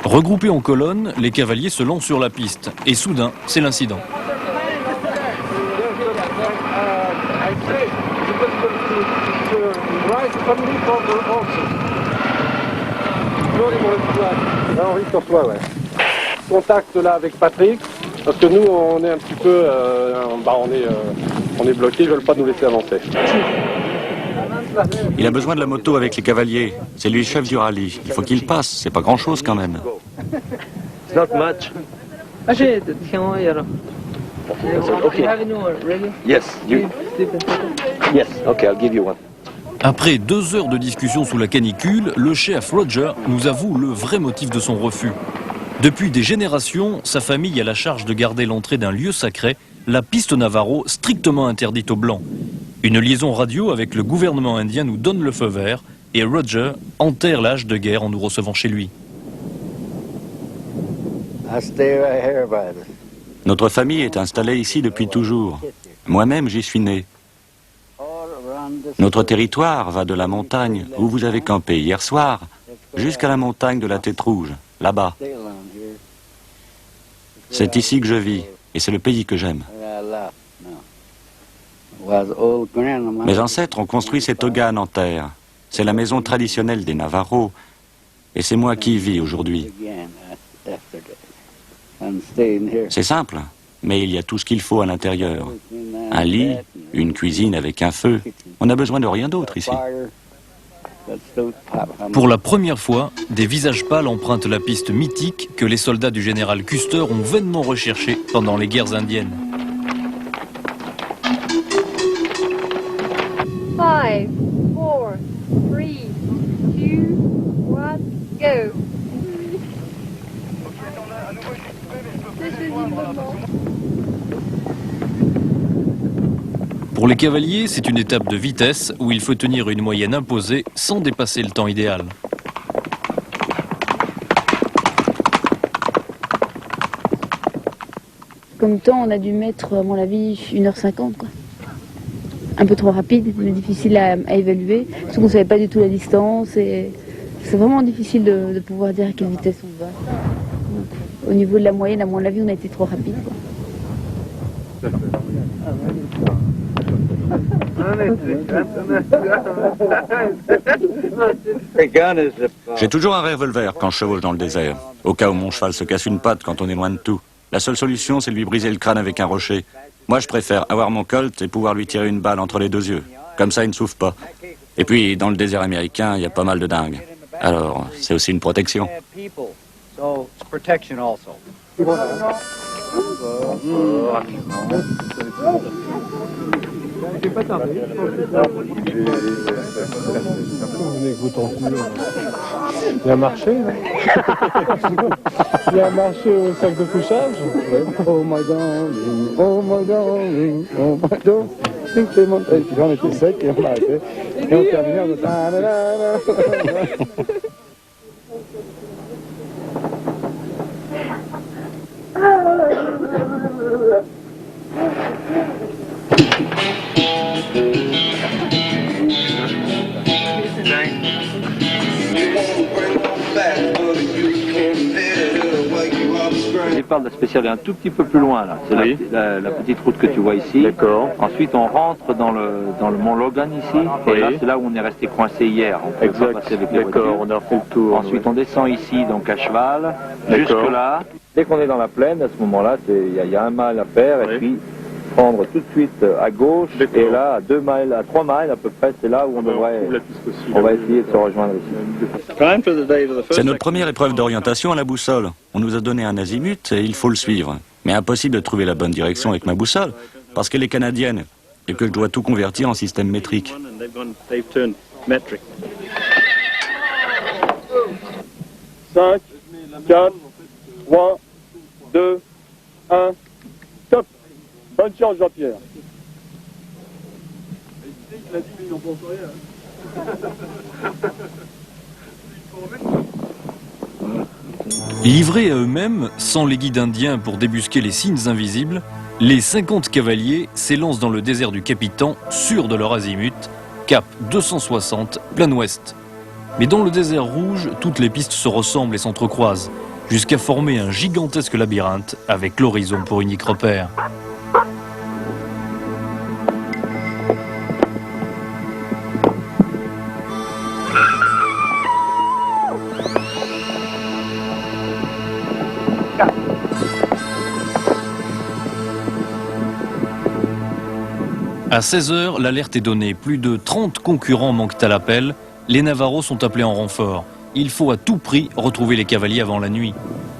Regroupés en colonne, les cavaliers se lancent sur la piste. Et soudain, c'est l'incident. Henri sur toi, ouais. Contact là avec Patrick, parce que nous on est un petit peu, on est bloqués, ils veulent pas nous laisser avancer. Il a besoin de la moto avec les cavaliers. C'est lui le chef du rallye. Il faut qu'il passe. C'est pas grand-chose quand même. It's not much. Okay. Yes, you. Yes, okay, I'll give you one. Après 2 heures de discussion sous la canicule, le chef Roger nous avoue le vrai motif de son refus. Depuis des générations, sa famille a la charge de garder l'entrée d'un lieu sacré, la piste Navarro, strictement interdite aux Blancs. Une liaison radio avec le gouvernement indien nous donne le feu vert et Roger enterre l'âge de guerre en nous recevant chez lui. Notre famille est installée ici depuis toujours. Moi-même, j'y suis né. Notre territoire va de la montagne où vous avez campé hier soir jusqu'à la montagne de la Tête Rouge, là-bas. C'est ici que je vis et c'est le pays que j'aime. Mes ancêtres ont construit ces toganes en terre. C'est la maison traditionnelle des Navarros et c'est moi qui y vis aujourd'hui. C'est simple, mais il y a tout ce qu'il faut à l'intérieur. Un lit, une cuisine avec un feu. On n'a besoin de rien d'autre ici. Pour la première fois, des visages pâles empruntent la piste mythique que les soldats du général Custer ont vainement recherchée pendant les guerres indiennes. 5, 4, 3, 2, 1, go. Pour les cavaliers, c'est une étape de vitesse où il faut tenir une moyenne imposée sans dépasser le temps idéal. Comme temps, on a dû mettre, à mon avis, 1h50, quoi. Un peu trop rapide, mais difficile à évaluer, parce qu'on ne savait pas du tout la distance, et c'est vraiment difficile de pouvoir dire à quelle vitesse on va. Donc, au niveau de la moyenne, à mon avis, on a été trop rapide, quoi. J'ai toujours un revolver quand je chevauche dans le désert, au cas où mon cheval se casse une patte quand on est loin de tout. La seule solution, c'est de lui briser le crâne avec un rocher. Moi, je préfère avoir mon Colt et pouvoir lui tirer une balle entre les 2 yeux. Comme ça, il ne souffre pas. Et puis, dans le désert américain, il y a pas mal de dingues. Alors, c'est aussi une protection. Il y a un marché, là. Il y a un marché au sac de couchage. Oh my darling, oh my darling, oh my darling. Et puis on était sec et on a arrêté. Et on terminait en mode... Le départ de la spéciale est un tout petit peu plus loin là. C'est la petite route que tu vois ici. D'accord. Ensuite on rentre dans le Mont Logan ici. Et là c'est là où on est resté coincé hier. On peut pas passer avec les voitures. On a refait le tour. Ensuite on descend ici donc à cheval. Jusque là. Dès qu'on est dans la plaine, à ce moment-là, il y a 1 mile à faire et puis prendre tout de suite à gauche et là à 2 miles, à 3 miles à peu près, c'est là où on devrait. On va essayer de se rejoindre ici. C'est notre première épreuve d'orientation à la boussole. On nous a donné un azimut et il faut le suivre. Mais impossible de trouver la bonne direction avec ma boussole, parce qu'elle est canadienne et que je dois tout convertir en système métrique. 5, 4, 3, 2, 1, top. Bonne chance, Jean-Pierre. Livrés à eux-mêmes, sans les guides indiens pour débusquer les signes invisibles, les 50 cavaliers s'élancent dans le désert du Capitan, sûrs de leur azimut, cap 260, plein ouest. Mais dans le désert rouge, toutes les pistes se ressemblent et s'entrecroisent. jusqu'à former un gigantesque labyrinthe avec l'horizon pour unique repère. À 16h, l'alerte est donnée. Plus de 30 concurrents manquent à l'appel. Les Navarros sont appelés en renfort. Il faut à tout prix retrouver les cavaliers avant la nuit.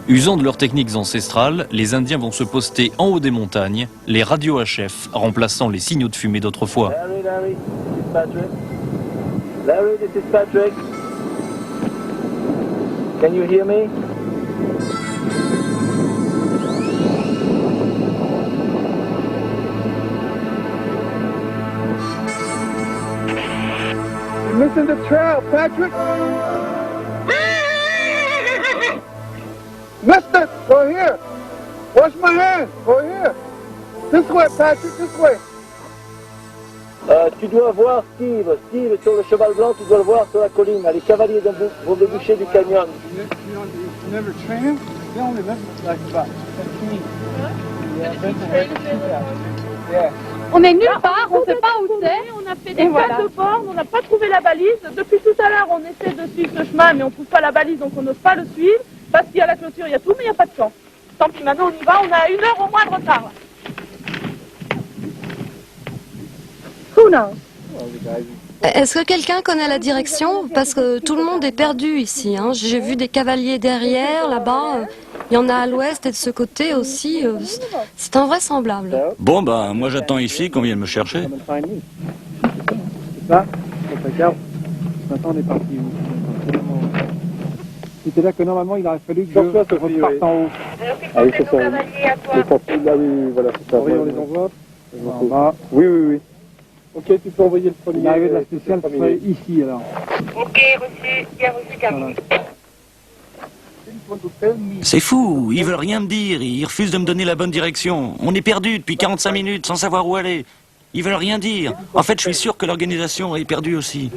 Usant de leurs techniques ancestrales, les Indiens vont se poster en haut des montagnes, les radios HF remplaçant les signaux de fumée d'autrefois. Larry, this is Patrick. Larry, this is Patrick. Can you hear me? Listen to trail, Patrick. Listen, go here. Wash my hands. Go here. This way, Patrick, this way. Tu dois voir Steve. Steve sur le cheval blanc, tu dois le voir sur la colline. Les cavaliers vont déboucher du canyon. You never train him? They only live like about 15. Yeah. On est nulle part, on ne sait pas où c'est. On a fait des tas de bornes, on n'a pas trouvé la balise. Depuis tout à l'heure, on essaie de suivre ce chemin, mais on ne trouve pas la balise, donc on n'ose pas le suivre. Parce qu'il y a la clôture, il y a tout, mais il n'y a pas de camp. Tant pis, maintenant on y va, on a 1 heure au moins de retard. Who knows? Est-ce que quelqu'un connaît la direction? Parce que tout le monde est perdu ici. Hein. J'ai vu des cavaliers derrière, là-bas. Il y en a à l'ouest et de ce côté aussi. C'est invraisemblable. Bon, bah, moi j'attends ici qu'on vienne me chercher. Ça, regarde. Maintenant, on est parti. C'est-à-dire que normalement, il aurait fallu que je reparte en haut. Ah oui, c'est ça. Les papiers, là, oui, voilà, c'est ça. On les envoie. En bas. Oui, oui, oui. Ok, tu peux envoyer le premier. L'arrivée de la spéciale serait ici, alors. Ok, reçu, bien reçu, Camille. C'est fou, ils veulent rien me dire, ils refusent de me donner la bonne direction. On est perdu depuis 45 minutes sans savoir où aller. Ils veulent rien dire. En fait, je suis sûr que l'organisation est perdue aussi.